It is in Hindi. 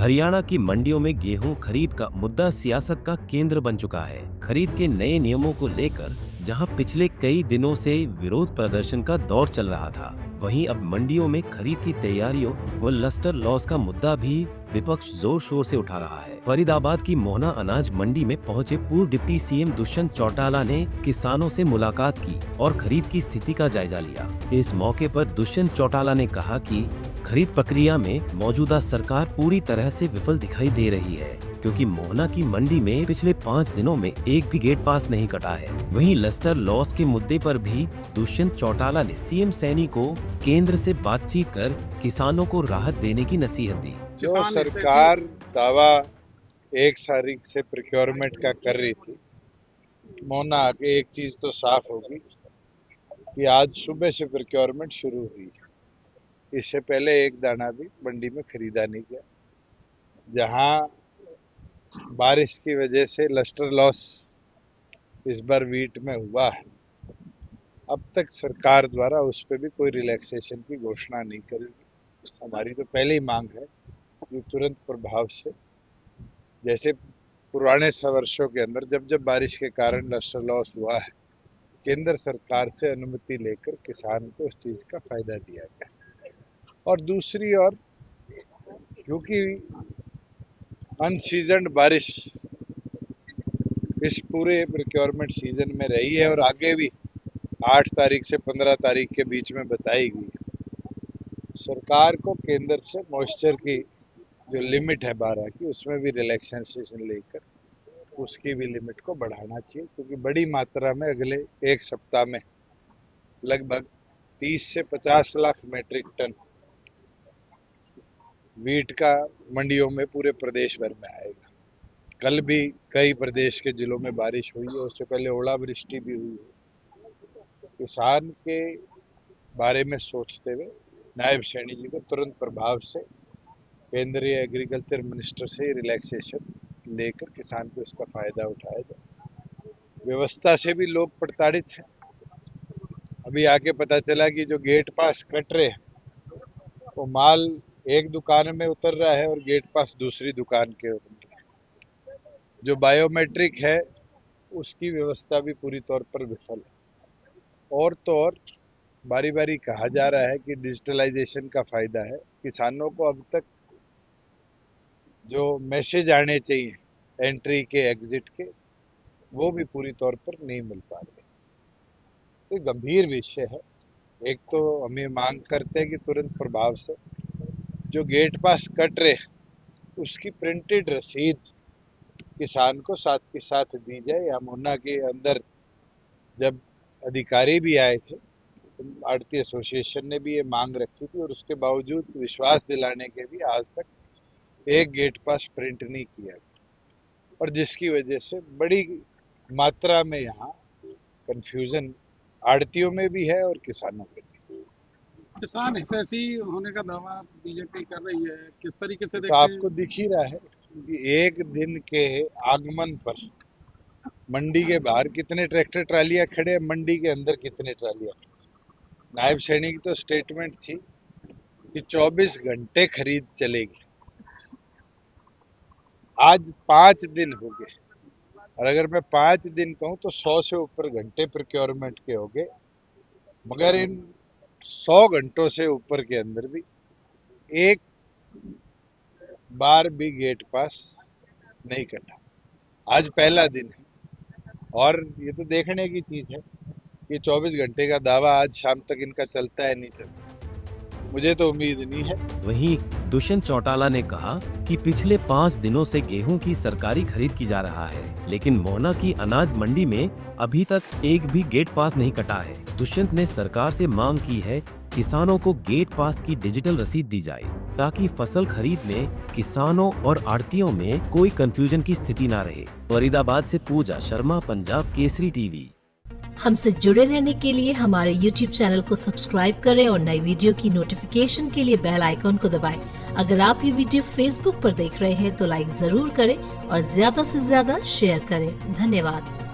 हरियाणा की मंडियों में गेहूं खरीद का मुद्दा सियासत का केंद्र बन चुका है। खरीद के नए नियमों को लेकर जहां पिछले कई दिनों से विरोध प्रदर्शन का दौर चल रहा था, वहीं अब मंडियों में खरीद की तैयारियों व लस्टर लॉस का मुद्दा भी विपक्ष जोर शोर से उठा रहा है। फरीदाबाद की मोहना अनाज मंडी में पहुंचे पूर्व डिप्टी सीएम दुष्यंत चौटाला ने किसानों से मुलाकात की और खरीद की स्थिति का जायजा लिया। इस मौके पर दुष्यंत चौटाला ने कहा कि खरीद प्रक्रिया में मौजूदा सरकार पूरी तरह से विफल दिखाई दे रही है, क्योंकि मोहना की मंडी में पिछले 5 दिनों में एक भी गेट पास नहीं कटा है। वहीं लस्टर लॉस के मुद्दे पर भी दुष्यंत चौटाला ने सीएम सैनी को केंद्र से बातचीत कर किसानों को राहत देने की नसीहत दी। जो सरकार दावा 1 तारीख से प्रोक्योरमेंट का कर रही थी, मोहना आके एक चीज तो साफ होगी कि आज सुबह से प्रोक्योरमेंट शुरू हुई। इससे पहले एक दाना भी मंडी में खरीदा नहीं गया। जहां बारिश की वजह से लस्टर लॉस इस बार वीट में हुआ है, अब तक सरकार द्वारा उस पर भी कोई रिलैक्सेशन की घोषणा नहीं करेगी। हमारी तो पहले ही मांग है कि तुरंत प्रभाव से, जैसे पुराने वर्षों के अंदर जब जब बारिश के कारण लस्टर लॉस हुआ है, केंद्र सरकार से अनुमति लेकर किसान को उस चीज का फायदा दिया गया। और दूसरी ओर, क्योंकि अनसीजन्ड बारिश इस पूरे प्रोक्योरमेंट सीजन में रही है और आगे भी 8 तारीख से 15 तारीख के बीच में बताई गई, सरकार को केंद्र से मॉइस्चर की जो लिमिट है 12 की, उसमें भी रिलैक्सेशन लेकर उसकी भी लिमिट को बढ़ाना चाहिए, क्योंकि बड़ी मात्रा में अगले एक सप्ताह में लगभग 30 से 50 लाख मेट्रिक टन वीट का मंडियों में पूरे प्रदेश भर में आएगा। कल भी कई प्रदेश के जिलों में बारिश हुई है, उससे पहले ओलावृष्टि भी हुई है। किसान के बारे में सोचते हुए नायब सैनी जी को तुरंत प्रभाव से केंद्रीय एग्रीकल्चर मिनिस्टर से रिलैक्सेशन लेकर किसान को इसका फायदा उठाया जाए। व्यवस्था से भी लोग प्रताड़ित हैं। अभी आके पता चला कि जो गेट पास कट रहे हैं, वो माल एक दुकान में उतर रहा है और गेट पास दूसरी दुकान के उतर रहा है। जो बायोमेट्रिक है उसकी व्यवस्था भी पूरी तौर पर विफल है। और तो और बारी बारी कहा जा रहा है कि डिजिटलाइजेशन का फायदा है। किसानों को अब तक जो मैसेज आने चाहिए एंट्री के एग्जिट के, वो भी पूरी तौर पर नहीं मिल पा रहे। तो गंभीर विषय है। एक तो हमें मांग करते हैं कि तुरंत प्रभाव से जो गेट पास कट रहे उसकी प्रिंटेड रसीद किसान को साथ के साथ दी जाए। या मोहना के अंदर जब अधिकारी भी आए थे, आड़ती एसोसिएशन ने भी ये मांग रखी थी, और उसके बावजूद विश्वास दिलाने के भी आज तक एक गेट पास प्रिंट नहीं किया गया, और जिसकी वजह से बड़ी मात्रा में यहाँ कंफ्यूजन आड़तियों में भी है और किसानों में भी। किसान हितैषी होने का दावा बीजेपी कर रही है, किस तरीके से तो देखते हैं? आपको दिख ही रहा है कि एक दिन के आगमन पर मंडी के बाहर कितने ट्रैक्टर ट्रालियां खड़े हैं, मंडी के अंदर कितने ट्रालियां। नायब सैनी की तो स्टेटमेंट थी कि 24 घंटे खरीद चलेगी। आज 5 दिन हो गए, और अगर मैं 5 दिन कहूं तो 100 से ऊपर घंटे प्रोक्योरमेंट के हो गए, मगर इन 100 घंटों से ऊपर के अंदर भी एक बार भी गेट पास नहीं कटा। आज पहला दिन है, और ये तो देखने की चीज है कि 24 घंटे का दावा आज शाम तक इनका चलता है नहीं चलता, मुझे तो उम्मीद नहीं है। वहीं दुष्यंत चौटाला ने कहा कि पिछले 5 दिनों से गेहूं की सरकारी खरीद की जा रहा है, लेकिन मोहना की अनाज मंडी में अभी तक एक भी गेट पास नहीं कटा है। दुष्यंत ने सरकार से मांग की है किसानों को गेट पास की डिजिटल रसीद दी जाए, ताकि फसल खरीद में किसानों और आड़तियों में कोई कंफ्यूजन की स्थिति न रहे। फरीदाबाद से पूजा शर्मा, पंजाब केसरी टीवी। हमसे जुड़े रहने के लिए हमारे YouTube चैनल को सब्सक्राइब करें और नई वीडियो की नोटिफिकेशन के लिए बेल आइकॉन को दबाएं। अगर आप ये वीडियो Facebook पर देख रहे हैं तो लाइक जरूर करें और ज्यादा से ज्यादा शेयर करें। धन्यवाद।